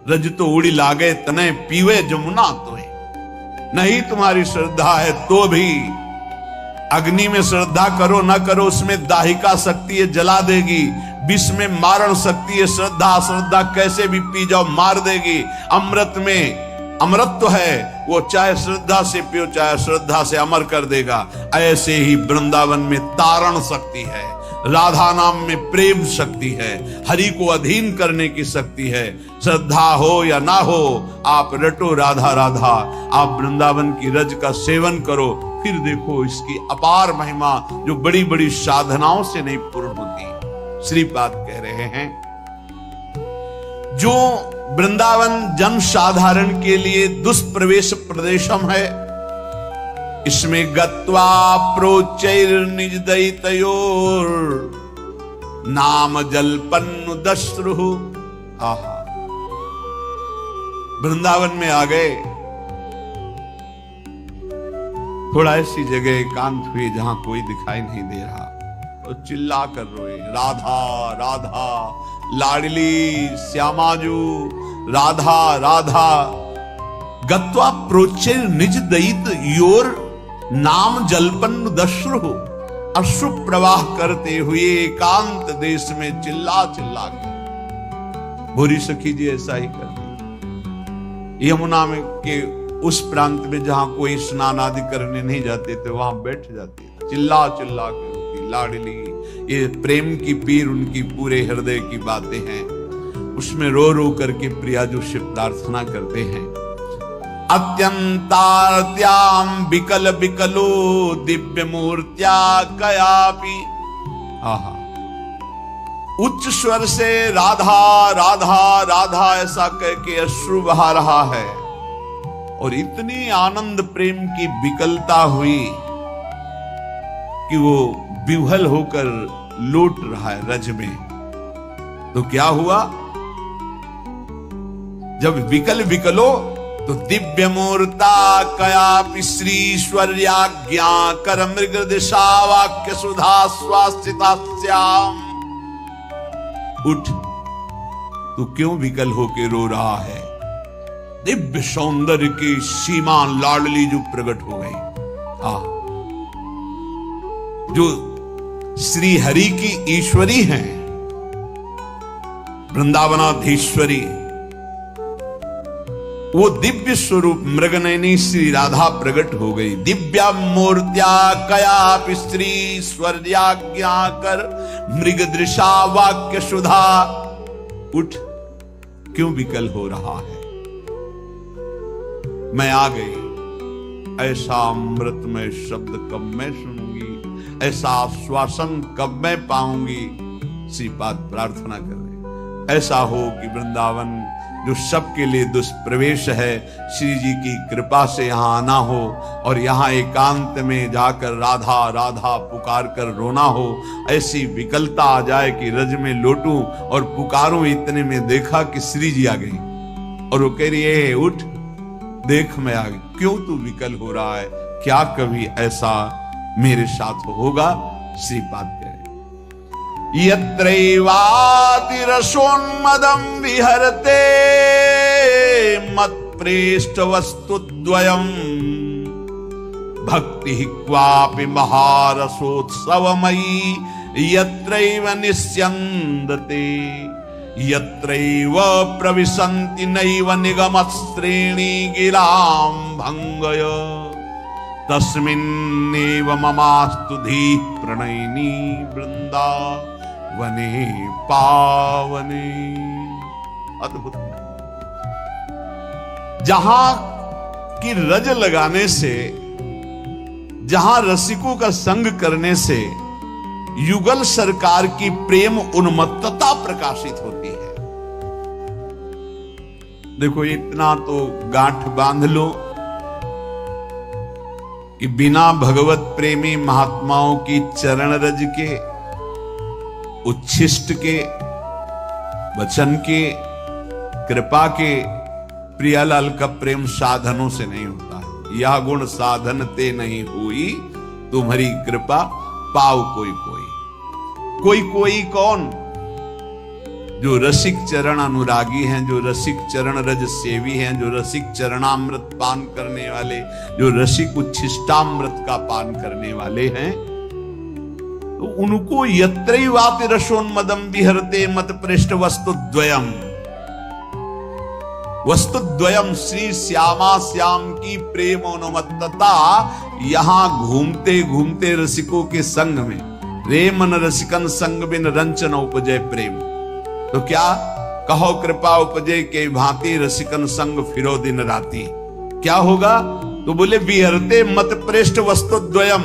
रज तो उड़ी लागे तने पीवे जमुना तोए। नहीं तुम्हारी श्रद्धा है तो भी अग्नि में श्रद्धा करो ना करो, उसमें दाहिका शक्ति है, जला देगी। विष में मारण शक्ति है श्रद्धा, श्रद्धा कैसे भी पी जाओ मार देगी। अमृत में अमृत है, वो चाहे श्रद्धा से पियो चाहे श्रद्धा से अमर कर देगा। ऐसे ही वृंदावन में तारण शक्ति है, राधा नाम में प्रेम शक्ति है, हरि को अधीन करने की शक्ति है। श्रद्धा हो या ना हो, आप रटो राधा राधा, आप वृंदावन की रज का सेवन करो, फिर देखो इसकी अपार महिमा जो बड़ी बड़ी साधनाओं से नहीं पूर्ण होती। श्रीपाद कह रहे हैं जो वृंदावन जन साधारण के लिए दुष्प्रवेश प्रदेशम है, इसमें गत्वा प्रोचैर निज दैतयोर नाम जलपन्नु दश्रु। आहा, वृंदावन में आ गए, थोड़ा ऐसी जगह एकांत हुई जहां कोई दिखाई नहीं दे रहा, तो चिल्ला कर रोए राधा राधा, लाडली श्यामाजू राधा राधा। गत्वा प्रोचे निज दयित योर नाम जलपन्न दश्रु। अश्रु प्रवाह करते हुए एकांत देश में चिल्ला चिल्ला के भूरी सखी जी ऐसा ही करती। यमुना में के उस प्रांत में जहां कोई स्नान आदि करने नहीं जाते थे, वहां बैठ जाती, चिल्ला चिल्ला के रोती लाडली। ये प्रेम की पीर उनकी पूरे हृदय की बातें हैं, उसमें रो रो करके प्रिया जो शिव प्रार्थना करते हैं। अत्यंतार्त्याम विकल विकलो दिव्य मूर्त्या कयापि। आहा, उच्च स्वर से राधा राधा राधा ऐसा कह के अश्रु बहा रहा है, और इतनी आनंद प्रेम की विकलता हुई कि वो विह्वल होकर लौट रहा है रज में। तो क्या हुआ, जब विकल विकलो तो दिव्य मूर्ता कयापि श्रीश्वर्याज्ञा कर मृग दिशा वाक्य सुधा स्वास्थिता श्याम। उठ, तू क्यों विकल होके रो रहा है? दिव्य सौंदर्य की सीमा लाडली जो प्रकट हो गई, जो श्री हरि की ईश्वरी हैं, वृंदावनाधीश्वरी, वो दिव्य स्वरूप मृगनयनी श्री राधा प्रकट हो गई। दिव्या मूर्त्या कयापि श्री स्वर्याज्ञा कर मृग दृशा वाक्य सुधा। उठ, क्यों विकल हो रहा है? मैं आ गई, ऐसा अमृतमय शब्द कब मैं सुनूंगी, ऐसा आश्वासन कब मैं पाऊंगी। श्रीपाद प्रार्थना कर रहे, ऐसा हो कि वृंदावन जो सबके लिए दुष्प्रवेश है, श्री जी की कृपा से यहां आना हो और यहां एकांत में जाकर राधा राधा पुकार कर रोना हो। ऐसी विकलता आ जाए कि रज में लौटूं और पुकारूं, इतने में देखा कि श्री जी आ गई और वो कह रही है उठ, देख मैं आ गई। क्यों तू विकल हो रहा है? क्या कभी ऐसा मेरे साथ होगा? श्रीपाद कह रहे, यत्रैवाति रसोन्मदं विहरते मत्प्रेष्ठ वस्तुद्वयम् भक्ति क्वापि महारसोत्सवमयी यत्रैव निस्यन्दते यत्रैव प्रविशन्ति नैव निगमश्रेणी गिरां भङ्गय तस्मिन्नेव ममास्तु धीः प्रणयिनी वृंदावने पावने। अद्भुत, जहां की रज लगाने से, जहां रसिकों का संग करने से युगल सरकार की प्रेम उन्मत्तता प्रकाशित होती है। देखो, इतना तो गांठ बांध लो कि बिना भगवत प्रेमी महात्माओं की चरण रज के, उच्छिष्ट के, वचन के, कृपा के, प्रियालाल का प्रेम साधनों से नहीं होता है। यह गुण साधन ते नहीं हुई, तुम्हारी कृपा पाओ कोई कोई। कोई कोई कौन? जो रसिक चरण अनुरागी हैं, जो रसिक चरण रज सेवी हैं, जो रसिक चरणामृत पान करने वाले, जो रसिक उच्छिष्टामृत का पान करने वाले हैं, तो उनको यत्रैवापि रसोन्मदम विहरते मत पृष्ठ वस्तुद्वयम, वस्तुद्वयम श्री श्यामा श्याम की प्रेमोन्मत्तता यहां घूमते घूमते रसिकों के संग में, रे मन रसिकन संग बिन रंचन उपजय प्रेम। तो क्या कहो कृपा उपजय के भांति रसिकन संग फिरो दिन राती। क्या होगा? तो बोले विहरते मत पृष्ठ वस्तुद्वयम,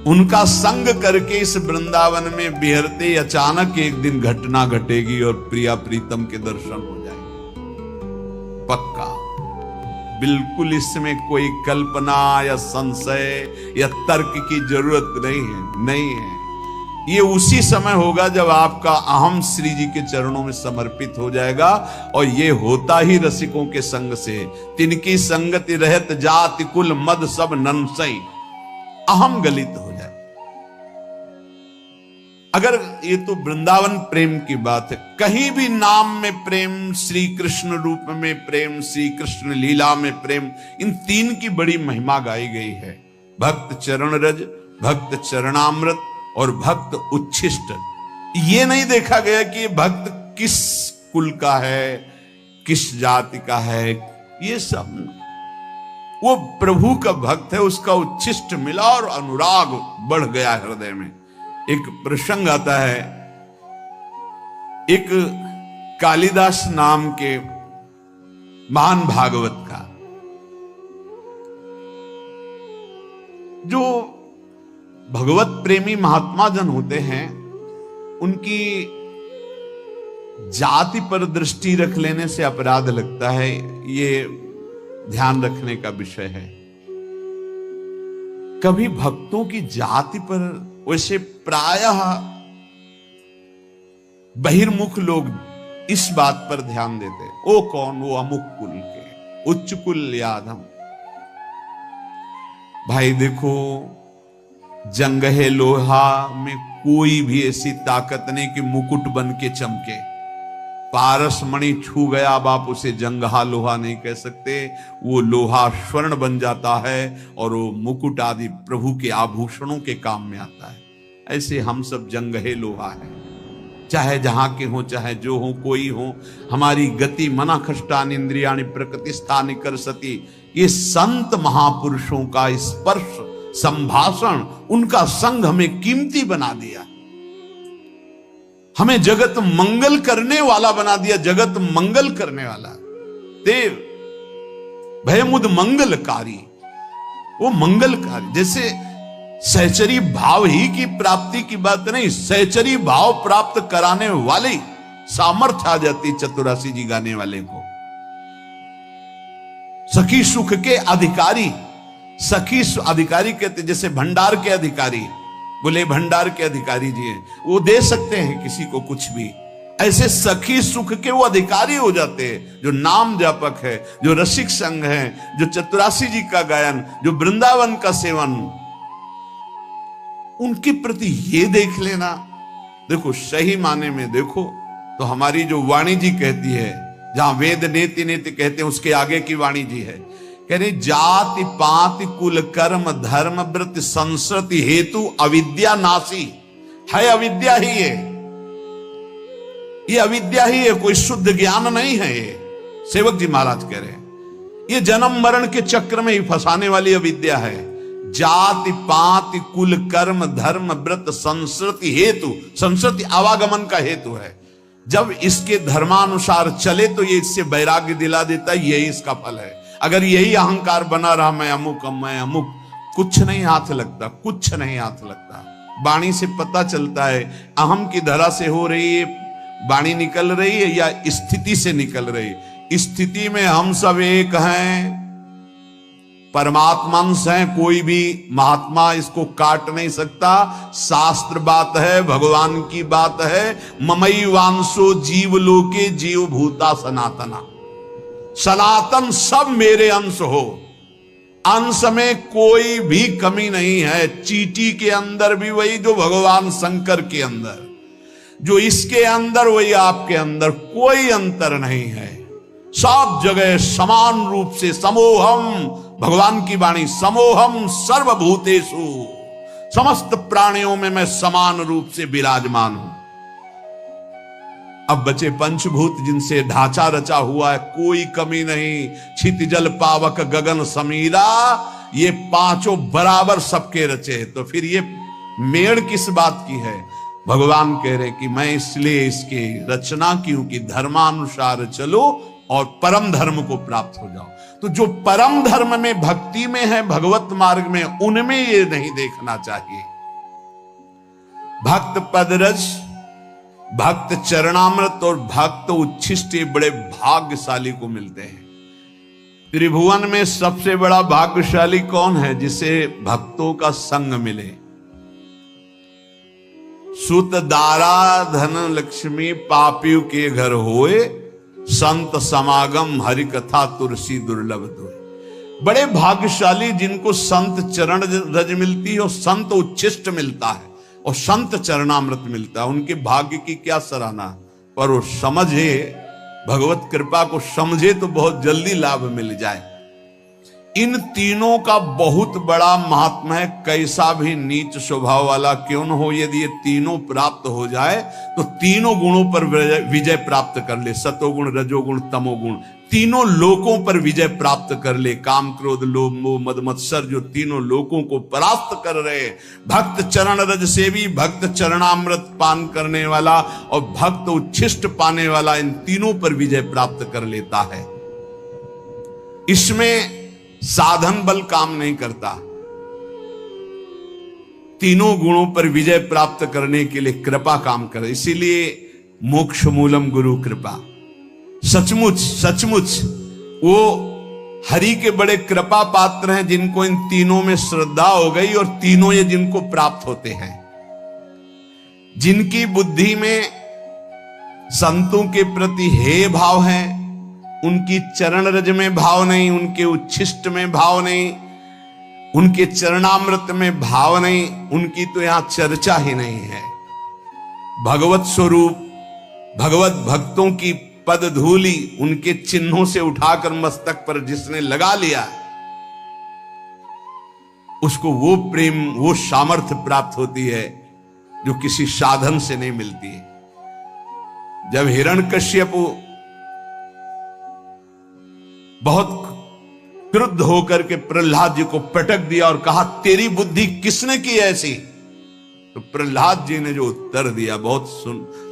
उनका संग करके इस वृंदावन में विहरते अचानक एक दिन घटना घटेगी और प्रिया प्रीतम के दर्शन हो जाएंगे। पक्का, बिल्कुल इसमें कोई कल्पना या संशय या तर्क की जरूरत नहीं है। ये उसी समय होगा जब आपका अहम श्री जी के चरणों में समर्पित हो जाएगा, और ये होता ही रसिकों के संग से। तिनकी संगति रहत जाति कुल मद सब ननसई, अहम गलित हो जाए। अगर ये तो वृंदावन प्रेम की बात है, कहीं भी नाम में प्रेम, श्री कृष्ण रूप में प्रेम, श्री कृष्ण लीला में प्रेम, इन तीन की बड़ी महिमा गाई गई है। भक्त चरण रज, भक्त चरणामृत और भक्त उच्छिष्ट। ये नहीं देखा गया कि ये भक्त किस कुल का है, किस जाति का है, ये सब वो प्रभु का भक्त है, उसका उच्छिष्ट मिला और अनुराग बढ़ गया हृदय में। एक प्रसंग आता है, एक कालिदास नाम के महान भागवत का, जो भगवत प्रेमी महात्मा जन होते हैं, उनकी जाति पर दृष्टि रख लेने से अपराध लगता है, ये ध्यान रखने का विषय है। कभी भक्तों की जाति पर, वैसे प्रायः बहिर्मुख लोग इस बात पर ध्यान देते, ओ कौन, वो अमुक कुल के, उच्च कुल यादम। भाई देखो, जंगहे लोहा में कोई भी ऐसी ताकत नहीं कि मुकुट बन के चमके। पारस मणि छू गया, अब आप उसे जंगहा लोहा नहीं कह सकते, वो लोहा स्वर्ण बन जाता है और वो मुकुट आदि प्रभु के आभूषणों के काम में आता है। ऐसे हम सब जंगहे लोहा है, चाहे जहां के हो, चाहे जो हो, कोई हो। हमारी गति मना खष्टान इंद्रियाणि प्रकृति स्थानि कर सती। ये संत महापुरुषों का स्पर्श, संभाषण, उनका संग हमें कीमती बना दिया, हमें जगत मंगल करने वाला बना दिया। जगत मंगल करने वाला देव भयमुद मंगलकारी, वो मंगलकारी। जैसे सहचरी भाव ही की प्राप्ति की बात नहीं, सहचरी भाव प्राप्त कराने वाले सामर्थ्य आ जाती चतुरासी जी गाने वाले को। सखी सुख के अधिकारी, सखी अधिकारी कहते, जैसे भंडार के अधिकारी, बोले भंडार के अधिकारी जी हैं, वो दे सकते हैं किसी को कुछ भी। ऐसे सखी सुख के वो अधिकारी हो जाते हैं, जो नाम जापक है, जो रसिक संग है, जो चतुरासी जी का गायन, जो वृंदावन का सेवन, उनके प्रति ये देख लेना। देखो सही माने में देखो तो हमारी जो वाणी जी कहती है, जहां वेद नेति नेति कहते हैं, उसके आगे की वाणी जी है, कह रहे जाति पाति कुल कर्म धर्म व्रत संस्कृति हेतु अविद्या नासी है। अविद्या ही है, ये अविद्या ही है, कोई शुद्ध ज्ञान नहीं है। ये सेवक जी महाराज कह रहे हैं, ये जन्म मरण के चक्र में ही फंसाने वाली अविद्या है। जाति पाति कुल कर्म धर्म व्रत संस्कृति हेतु, संस्कृति आवागमन का हेतु है। जब इसके धर्मानुसार चले तो ये इससे वैराग्य दिला देता है, यही इसका फल है। अगर यही अहंकार बना रहा, मैं अमुक, कुछ नहीं हाथ लगता, कुछ नहीं हाथ लगता। वाणी से पता चलता है अहम की धरा से हो रही है वाणी, निकल रही है या स्थिति से निकल रही है। स्थिति में हम सब एक हैं, परमात्मांश हैं, कोई भी महात्मा इसको काट नहीं सकता। शास्त्र बात है, भगवान की बात है। ममई वांसो जीव लोके जीव भूता सनातना, सनातन सब मेरे अंश हो, अंश में कोई भी कमी नहीं है। चींटी के अंदर भी वही जो भगवान शंकर के अंदर, जो इसके अंदर वही आपके अंदर, कोई अंतर नहीं है। सब जगह समान रूप से समोहम, भगवान की वाणी, समोहम सर्वभूतेषु, समस्त प्राणियों में मैं समान रूप से विराजमान हूं। अब बचे पंचभूत जिनसे ढांचा रचा हुआ है, कोई कमी नहीं। क्षितिजल पावक गगन समीरा, ये पांचों बराबर सबके रचे हैं। तो फिर ये मेड़ किस बात की है? भगवान कह रहे कि मैं इसलिए इसकी रचना की हूं कि धर्मानुसार चलो और परम धर्म को प्राप्त हो जाओ। तो जो परम धर्म में, भक्ति में है, भगवत मार्ग में, उनमें ये नहीं देखना चाहिए। भक्त पदरज, भक्त चरणामृत और भक्त उच्छिष्ट ये बड़े भाग्यशाली को मिलते हैं। त्रिभुवन में सबसे बड़ा भाग्यशाली कौन है? जिसे भक्तों का संग मिले। सुत दारा धन लक्ष्मी पापियों के घर होए, संत समागम हरि कथा तुलसी दुर्लभ दोए। बड़े भाग्यशाली जिनको संत चरण रज मिलती है और संत उच्छिष्ट मिलता है और संत चरणामृत मिलता है। उनके भाग्य की क्या सराहना, पर वो समझे, भगवत कृपा को समझे तो बहुत जल्दी लाभ मिल जाए। इन तीनों का बहुत बड़ा महात्मा है। कैसा भी नीच स्वभाव वाला क्यों न हो, यदि ये तीनों प्राप्त हो जाए तो तीनों गुणों पर विजय प्राप्त कर ले। सतोगुण, रजोगुण, तमोगुण, तीनों लोकों पर विजय प्राप्त कर ले। काम, क्रोध, लोभ, मोह, मद, मत्सर, जो तीनों लोकों को परास्त कर रहे। भक्त चरण रज सेवी, भक्त चरणामृत पान करने वाला और भक्त उच्छिष्ट पाने वाला, इन तीनों पर विजय प्राप्त कर लेता है। इसमें साधन बल काम नहीं करता। तीनों गुणों पर विजय प्राप्त करने के लिए कृपा काम करे। इसीलिए मोक्ष मूलम गुरु कृपा। सचमुच सचमुच वो हरि के बड़े कृपा पात्र हैं, जिनको इन तीनों में श्रद्धा हो गई और तीनों ये जिनको प्राप्त होते हैं। जिनकी बुद्धि में संतों के प्रति हे भाव है, उनकी चरण रज में भाव नहीं, उनके उच्छिष्ट में भाव नहीं, उनके चरणामृत में भाव नहीं, उनकी तो यहां चर्चा ही नहीं है। भगवत स्वरूप, भगवत भक्तों की पद धूलि उनके चिन्हों से उठाकर मस्तक पर जिसने लगा लिया, उसको वो प्रेम, वो सामर्थ्य प्राप्त होती है जो किसी साधन से नहीं मिलती है। जब हिरण्यकश्यप बहुत क्रुद्ध होकर के प्रहलाद जी को पटक दिया और कहा तेरी बुद्धि किसने की ऐसी, तो प्रहलाद जी ने जो उत्तर दिया बहुत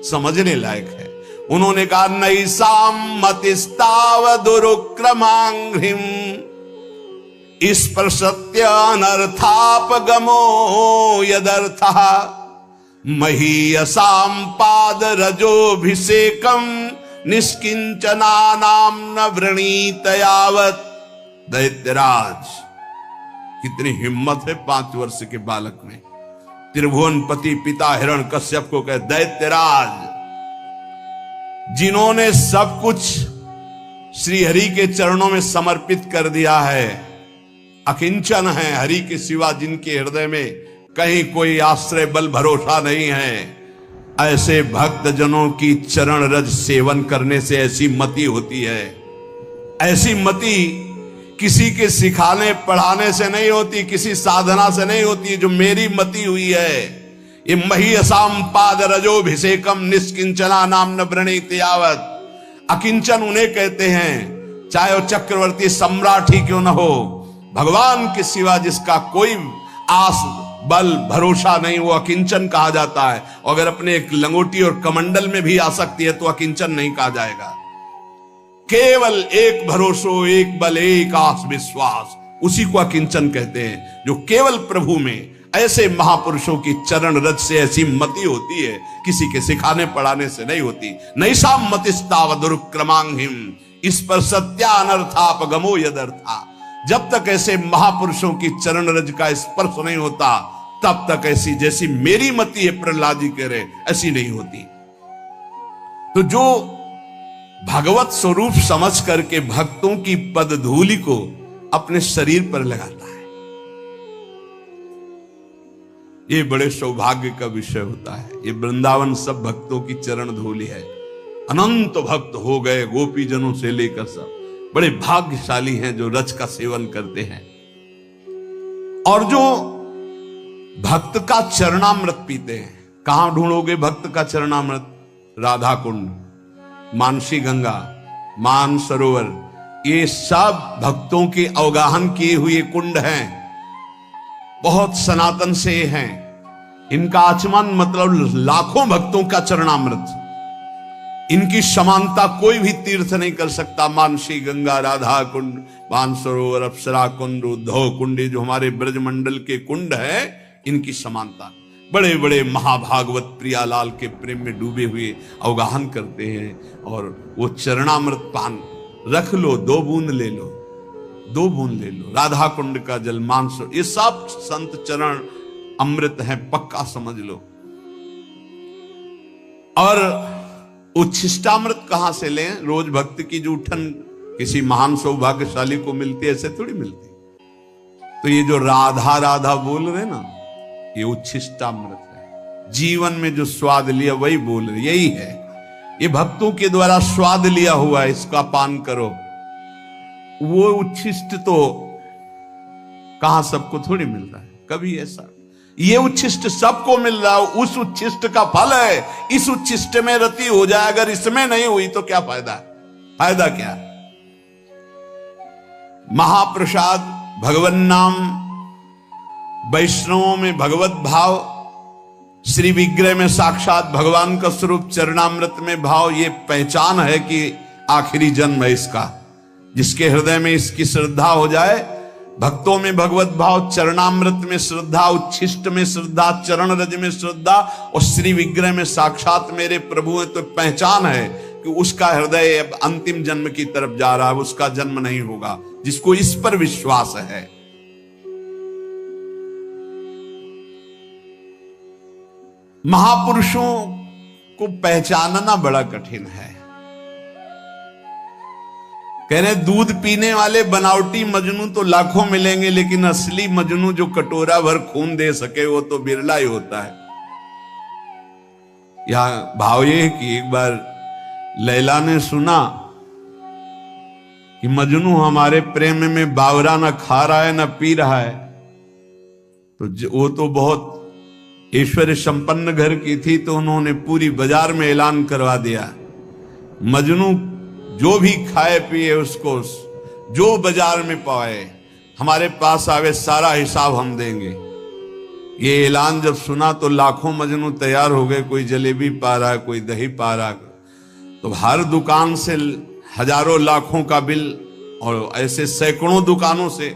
समझने लायक है। उन्होंने कहा नैसाम मतिस्ताव दुरुक्रमांघ्रिम स्पर्शत्य अनर्थापगमो यदर्थः महीयसाम पाद रजोभिषेकम निष्किंचना नाम न वृणीत यावत। दैत्यराज, कितनी हिम्मत है 5 वर्ष के बालक में। त्रिभुवनपति पिता हिरण्यकश्यप को कहे दैत्यराज, जिन्होंने सब कुछ श्री हरि के चरणों में समर्पित कर दिया है, अकिंचन है, हरि के सिवा जिनके हृदय में कहीं कोई आश्रय बल भरोसा नहीं है, ऐसे भक्त जनों की चरण रज सेवन करने से ऐसी मति होती है। ऐसी मति किसी के सिखाने पढ़ाने से नहीं होती, किसी साधना से नहीं होती। जो मेरी मति हुई है, ये मही असाम पाद रजोभिषेकम निष्किंचना नाम न वृणीत यावत। अकिंचन उन्हें कहते हैं, चाहे वो चक्रवर्ती सम्राट ही क्यों न हो, भगवान के सिवा जिसका कोई आस बल भरोसा नहीं, वो अकिंचन कहा जाता है। अगर अपने एक लंगोटी और कमंडल में भी आ सकती है तो अकिंचन नहीं कहा जाएगा। केवल एक भरोसो, एक बल, एक आस विश्वास, उसी को अकिंचन कहते हैं। जो केवल प्रभु में, ऐसे महापुरुषों की चरण रज से ऐसी मति होती है, किसी के सिखाने पढ़ाने से नहीं होती। नैसा मतिस्ताव दुरुक्रमांघ्रिम इस पर सत्या अनर्थापगमो यदर्था। जब तक ऐसे महापुरुषों की चरण रज का स्पर्श नहीं होता, तब तक ऐसी जैसी मेरी मति है, प्रहलाद जी कह रहे, ऐसी नहीं होती। तो जो भगवत स्वरूप समझ करके भक्तों की पद धूलि को अपने शरीर पर लगाता है, ये बड़े सौभाग्य का विषय होता है। ये वृंदावन सब भक्तों की चरण धूलि है। अनंत भक्त हो गए, गोपी जनों से लेकर सब बड़े भाग्यशाली हैं जो रज का सेवन करते हैं और जो भक्त का चरणामृत पीते हैं। कहां ढूंढोगे भक्त का चरणामृत? राधा कुंड, मानसी गंगा, मान सरोवर, ये सब भक्तों के अवगाहन किए हुए कुंड हैं, बहुत सनातन से हैं। इनका आचमन मतलब लाखों भक्तों का चरणामृत। इनकी समानता कोई भी तीर्थ नहीं कर सकता। मानसी गंगा, राधा कुंड, मानसरोवर, अप्सरा कुंड, उद्धव कुंड, जो हमारे ब्रजमंडल के कुंड है, इनकी समानता। बड़े बड़े महाभागवत प्रियालाल के प्रेम में डूबे हुए अवगाहन करते हैं और वो चरणामृत पान रख लो, 2 बूंद ले लो, 2 बूंद ले लो। राधा कुंड का जल, मानसरोवर, ये सब संत चरण अमृत है, पक्का समझ लो। और उच्छिष्टामृत कहां से लें? रोज भक्त की जूठन किसी महान सौभाग्यशाली को मिलती है, ऐसे थोड़ी मिलती। तो ये जो राधा राधा बोल रहे ना, ये उच्छिष्टामृत है। जीवन में जो स्वाद लिया वही बोल रहे, यही है। ये भक्तों के द्वारा स्वाद लिया हुआ है, इसका पान करो। वो उच्छिष्ट तो कहां सबको थोड़ी मिल रहा है, कभी ऐसा। ये उच्छिष्ट सबको मिल रहा है, उस उच्छिष्ट का फल है। इस उच्छिष्ट में रति हो जाए, अगर इसमें नहीं हुई तो क्या फायदा? फायदा क्या? महाप्रसाद, भगवन नाम, वैष्णवों में भगवत भाव, श्री विग्रह में साक्षात भगवान का स्वरूप, चरणामृत में भाव, ये पहचान है कि आखिरी जन्म है इसका। जिसके हृदय में इसकी श्रद्धा हो जाए, भक्तों में भगवत भाव, चरणामृत में श्रद्धा, उच्छिष्ट में श्रद्धा, चरण रज में श्रद्धा और श्री विग्रह में साक्षात मेरे प्रभु है, तो पहचान है कि उसका हृदय अब अंतिम जन्म की तरफ जा रहा है, उसका जन्म नहीं होगा। जिसको इस पर विश्वास है, महापुरुषों को पहचानना बड़ा कठिन है। कह रहे दूध पीने वाले बनावटी मजनू तो लाखों मिलेंगे, लेकिन असली मजनू जो कटोरा भर खून दे सके वो तो बिरला ही होता है। यहां भाव ये है कि एक बार लैला ने सुना कि मजनू हमारे प्रेम में बावरा न खा रहा है न पी रहा है, तो वो तो बहुत ऐश्वर्य संपन्न घर की थी, तो उन्होंने पूरी बाजार में ऐलान करवा दिया, मजनू जो भी खाए पिए उसको जो बाजार में पाए हमारे पास आवे, सारा हिसाब हम देंगे। ये ऐलान जब सुना तो लाखों मजनू तैयार हो गए। कोई जलेबी पा रहा है, कोई दही पा रहा है, तो हर दुकान से हजारों लाखों का बिल, और ऐसे सैकड़ों दुकानों से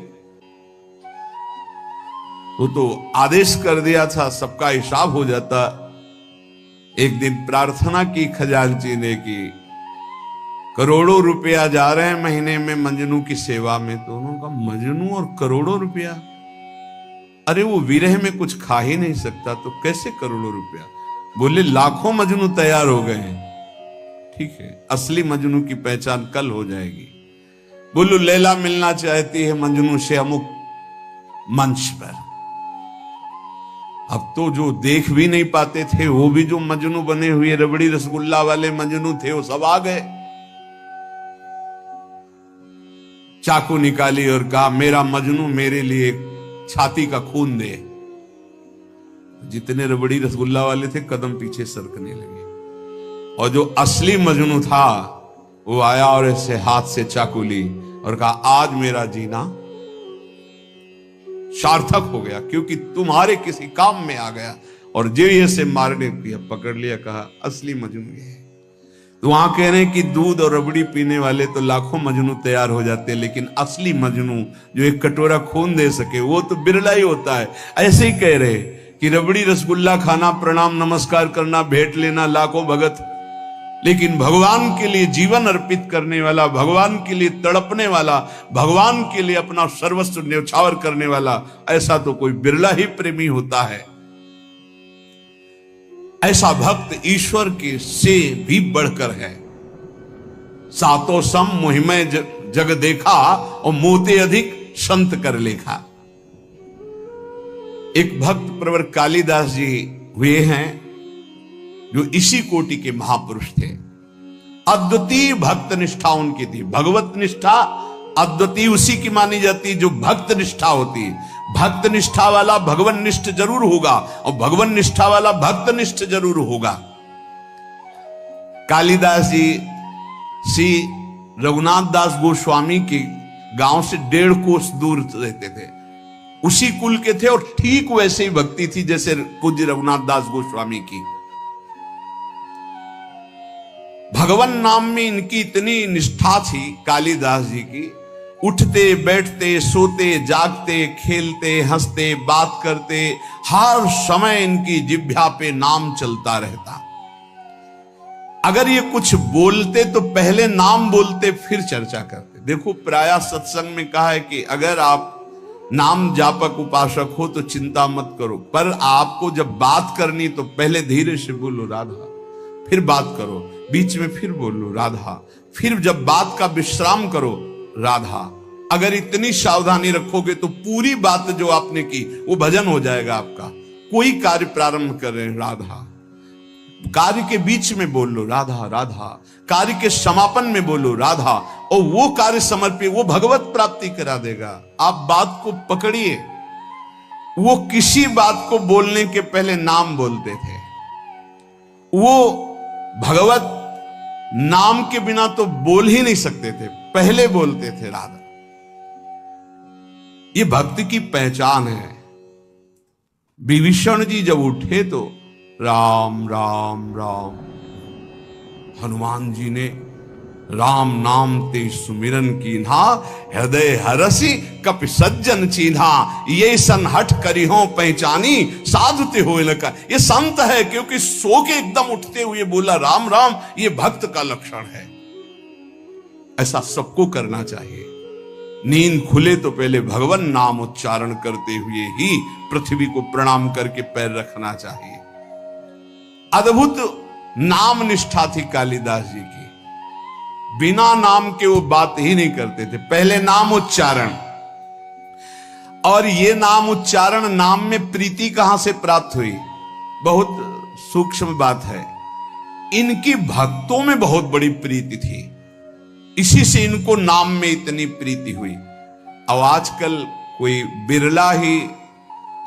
वो तो आदेश कर दिया था सबका हिसाब हो जाता। एक दिन प्रार्थना की खजांची ने कि करोड़ों रुपया जा रहे हैं महीने में मजनू की सेवा में। तो उन्होंने कहा मजनू और करोड़ों रुपया, अरे वो विरह में कुछ खा ही नहीं सकता, तो कैसे करोड़ों रुपया? बोले लाखों मजनू तैयार हो गए हैं। ठीक है, असली मजनू की पहचान कल हो जाएगी। बोलो लैला मिलना चाहती है मजनू से अमुक मंच पर। अब तो जो देख भी नहीं पाते थे वो भी जो मजनू बने हुए रबड़ी रसगुल्ला वाले मजनू थे वो सब आ गए। चाकू निकाली और कहा मेरा मजनू मेरे लिए छाती का खून दे। जितने रबड़ी रसगुल्ला वाले थे कदम पीछे सरकने लगे, और जो असली मजनू था वो आया और ऐसे हाथ से चाकू ली और कहा आज मेरा जीना सार्थक हो गया, क्योंकि तुम्हारे किसी काम में आ गया। और जो ये से मारने किया, पकड़ लिया, कहा असली मजनू ये है। तो वहां कह रहे हैं कि दूध और रबड़ी पीने वाले तो लाखों मजनू तैयार हो जाते हैं, लेकिन असली मजनू जो एक कटोरा खून दे सके वो तो बिरला ही होता है। ऐसे ही कह रहे कि रबड़ी रसगुल्ला खाना, प्रणाम नमस्कार करना, भेंट लेना लाखों भगत, लेकिन भगवान के लिए जीवन अर्पित करने वाला, भगवान के लिए तड़पने वाला, भगवान के लिए अपना सर्वस्व न्यौछावर करने वाला, ऐसा तो कोई बिरला ही प्रेमी होता है। ऐसा भक्त ईश्वर के से भी बढ़कर है। सातों सम मोहिमय जग देखा और मोते अधिक संत कर लेखा। एक भक्त प्रवर कालिदास जी हुए हैं जो इसी कोटि के महापुरुष थे। अद्वितीय भक्त निष्ठा उनकी थी। भगवत निष्ठा अद्वितीय उसी की मानी जाती जो भक्त निष्ठा होती है। भक्त निष्ठा वाला भगवान निष्ठ जरूर होगा और भगवान निष्ठा वाला भक्त निष्ठ जरूर होगा। कालिदास जी श्री रघुनाथ दास गोस्वामी के गांव से 1.5 कोस दूर रहते थे, उसी कुल के थे और ठीक वैसे ही भक्ति थी जैसे पूज्य रघुनाथ दास गोस्वामी की। भगवान नाम में इनकी इतनी निष्ठा थी कालिदास जी की, उठते बैठते सोते जागते खेलते हंसते बात करते हर समय इनकी जिह्वा पे नाम चलता रहता। अगर ये कुछ बोलते तो पहले नाम बोलते फिर चर्चा करते। देखो प्रायः सत्संग में कहा है कि अगर आप नाम जापक उपासक हो तो चिंता मत करो, पर आपको जब बात करनी तो पहले धीरे से बोलो राधा, फिर बात करो, बीच में फिर बोलो राधा, फिर जब बात का विश्राम करो राधा। अगर इतनी सावधानी रखोगे तो पूरी बात जो आपने की वो भजन हो जाएगा आपका। कोई कार्य प्रारंभ करें राधा, कार्य के बीच में बोलो राधा राधा, कार्य के समापन में बोलो राधा, और वो कार्य समर्पित वो भगवत प्राप्ति करा देगा। आप बात को पकड़िए। वो किसी बात को बोलने के पहले नाम बोलते थे। वो भगवत नाम के बिना तो बोल ही नहीं सकते थे, पहले बोलते थे राधा। ये भक्ति की पहचान है। विभीषण जी जब उठे तो राम राम राम, हनुमान जी ने राम नाम ते सुमिरन कीन्हा, हृदय हरसी कपि सज्जन चीन्हा, ये सन हठ करी हो पहचानी साधु ते होए लका। ये संत है क्योंकि सो के एकदम उठते हुए बोला राम राम, ये भक्त का लक्षण है। ऐसा सबको करना चाहिए। नींद खुले तो पहले भगवान नाम उच्चारण करते हुए ही पृथ्वी को प्रणाम करके पैर रखना चाहिए। अद्भुत नाम निष्ठा थी कालिदास जी की। बिना नाम के वो बात ही नहीं करते थे, पहले नाम उच्चारण। और ये नाम उच्चारण, नाम में प्रीति कहां से प्राप्त हुई? बहुत सूक्ष्म बात है। इनकी भक्तों में बहुत बड़ी प्रीति थी, इसी से इनको नाम में इतनी प्रीति हुई। अब आजकल कोई बिरला ही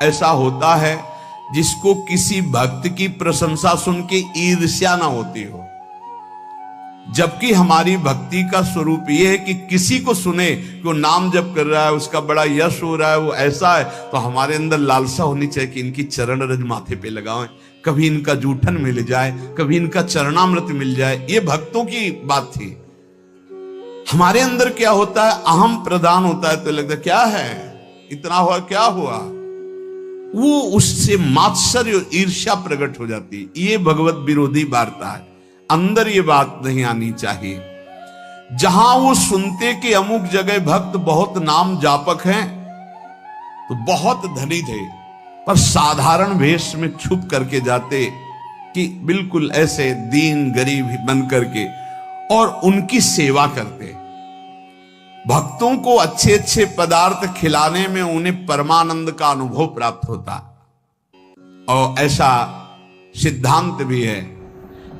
ऐसा होता है जिसको किसी भक्त की प्रशंसा सुन के ईर्ष्या ना होती हो। जबकि हमारी भक्ति का स्वरूप यह है कि किसी को सुने कि वो नाम जप कर रहा है, उसका बड़ा यश हो रहा है, वो ऐसा है, तो हमारे अंदर लालसा होनी चाहिए कि इनकी चरण रज माथे पे लगाएं, कभी इनका जूठन मिल जाए, कभी इनका चरणामृत मिल जाए। ये भक्तों की बात थी। हमारे अंदर क्या होता है, अहम प्रदान होता है तो लगता है क्या है, इतना हुआ क्या हुआ, वो उससे मात्सर्य ईर्ष्या प्रकट हो जाती है। ये भगवत विरोधी वार्ता है। अंदर ये बात नहीं आनी चाहिए। जहां वो सुनते कि अमुक जगह भक्त बहुत नाम जापक हैं तो बहुत धनी थे, पर साधारण वेश में छुप करके जाते कि बिल्कुल ऐसे दीन गरीब बन करके, और उनकी सेवा करते। भक्तों को अच्छे अच्छे पदार्थ खिलाने में उन्हें परमानंद का अनुभव प्राप्त होता। और ऐसा सिद्धांत भी है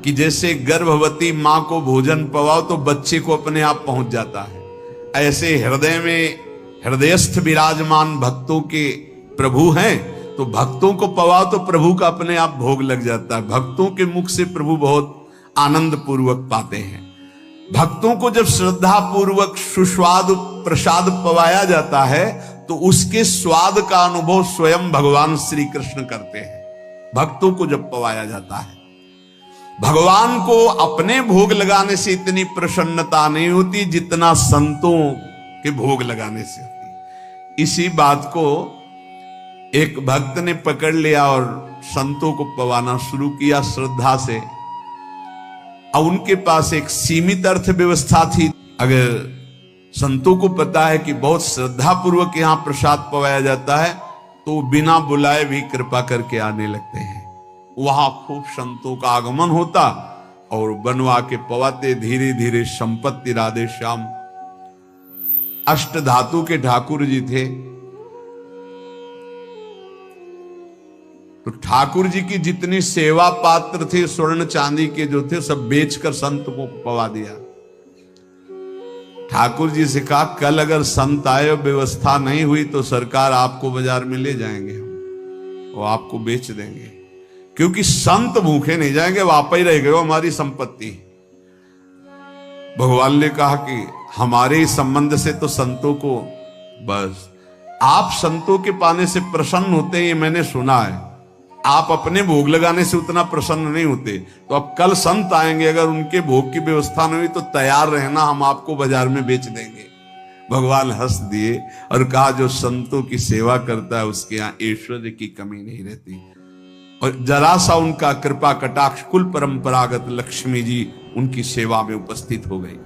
कि जैसे गर्भवती मां को भोजन पवाओ तो बच्चे को अपने आप पहुंच जाता है, ऐसे हृदय में हृदयस्थ विराजमान भक्तों के प्रभु हैं तो भक्तों को पवाओ तो प्रभु का अपने आप भोग लग जाता है। भक्तों के मुख से प्रभु बहुत आनंद पूर्वक पाते हैं। भक्तों को जब श्रद्धा पूर्वक सुस्वाद प्रसाद पवाया जाता है तो उसके स्वाद का अनुभव स्वयं भगवान श्री कृष्ण करते हैं। भक्तों को जब पवाया जाता है, भगवान को अपने भोग लगाने से इतनी प्रसन्नता नहीं होती जितना संतों के भोग लगाने से होती। इसी बात को एक भक्त ने पकड़ लिया और संतों को पवाना शुरू किया श्रद्धा से। अब उनके पास एक सीमित अर्थव्यवस्था थी। अगर संतों को पता है कि बहुत श्रद्धा पूर्वक यहां प्रसाद पवाया जाता है तो बिना बुलाए भी कृपा करके आने लगते हैं। वहां खूब संतों का आगमन होता और बनवा के पवाते। धीरे धीरे संपत्ति राधे श्याम अष्ट धातु के ठाकुर जी थे। तो ठाकुर जी की जितनी सेवा पात्र थे स्वर्ण चांदी के जो थे सब बेचकर संत को पवा दिया। ठाकुर जी से कहा कल अगर संत आए व्यवस्था नहीं हुई तो सरकार आपको बाजार में ले जाएंगे, हम वो आपको बेच देंगे, क्योंकि संत भूखे नहीं जाएंगे, वो आप ही रह गए, वो हमारी संपत्ति। भगवान ने कहा कि हमारे संबंध से तो संतों को, बस आप संतों के पाने से प्रसन्न होते हैं ये मैंने सुना है, आप अपने भोग लगाने से उतना प्रसन्न नहीं होते। तो अब कल संत आएंगे, अगर उनके भोग की व्यवस्था नहीं हुई तो तैयार रहना, हम आपको बाजार में बेच देंगे। भगवान हंस दिए और कहा जो संतों की सेवा करता है उसके यहाँ ऐश्वर्य की कमी नहीं रहती। और जरा सा उनका कृपा कटाक्ष, कुल परंपरागत लक्ष्मी जी उनकी सेवा में उपस्थित हो गई।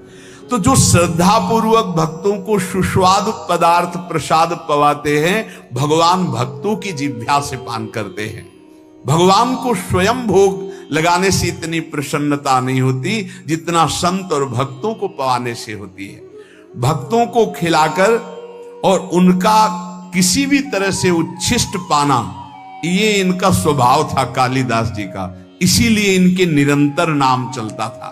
तो जो श्रद्धा पूर्वक भक्तों को सुस्वादु पदार्थ प्रसाद पवाते हैं, भगवान भक्तों की जिह्वा से पान करते हैं। भगवान को स्वयं भोग लगाने से इतनी प्रसन्नता नहीं होती जितना संत और भक्तों को पवाने से होती है। भक्तों को खिलाकर और उनका किसी भी तरह से उच्छिष्ट पाना, ये इनका स्वभाव था कालिदास जी का, इसीलिए इनके निरंतर नाम चलता था।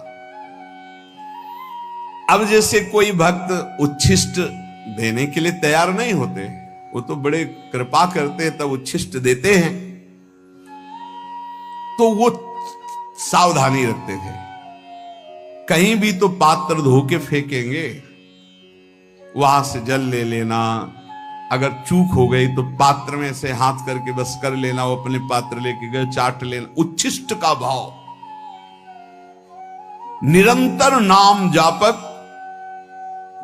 अब जैसे कोई भक्त उच्छिष्ट देने के लिए तैयार नहीं होते, वो तो बड़े कृपा करते हैं तब उच्छिष्ट देते हैं, तो वो सावधानी रखते थे। कहीं भी तो पात्र धो के फेंकेंगे, वहां से जल ले लेना, अगर चूक हो गई तो पात्र में से हाथ करके बस कर लेना, वो अपने पात्र लेके गए चाट लेना, उच्छिष्ट का भाव। निरंतर नाम जापक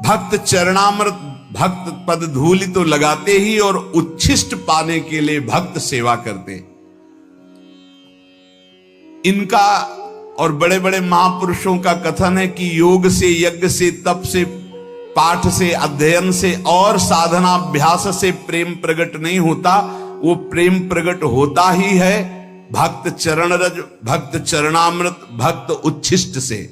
भक्त चरणामृत भक्त पद धूलि तो लगाते ही, और उच्छिष्ट पाने के लिए भक्त सेवा करते। इनका और बड़े बड़े महापुरुषों का कथन है कि योग से, यज्ञ से, तप से, पाठ से, अध्ययन से और साधनाभ्यास से प्रेम प्रकट नहीं होता, वो प्रेम प्रकट होता ही है भक्त चरण रज, भक्त चरणामृत, भक्त उच्छिष्ट से।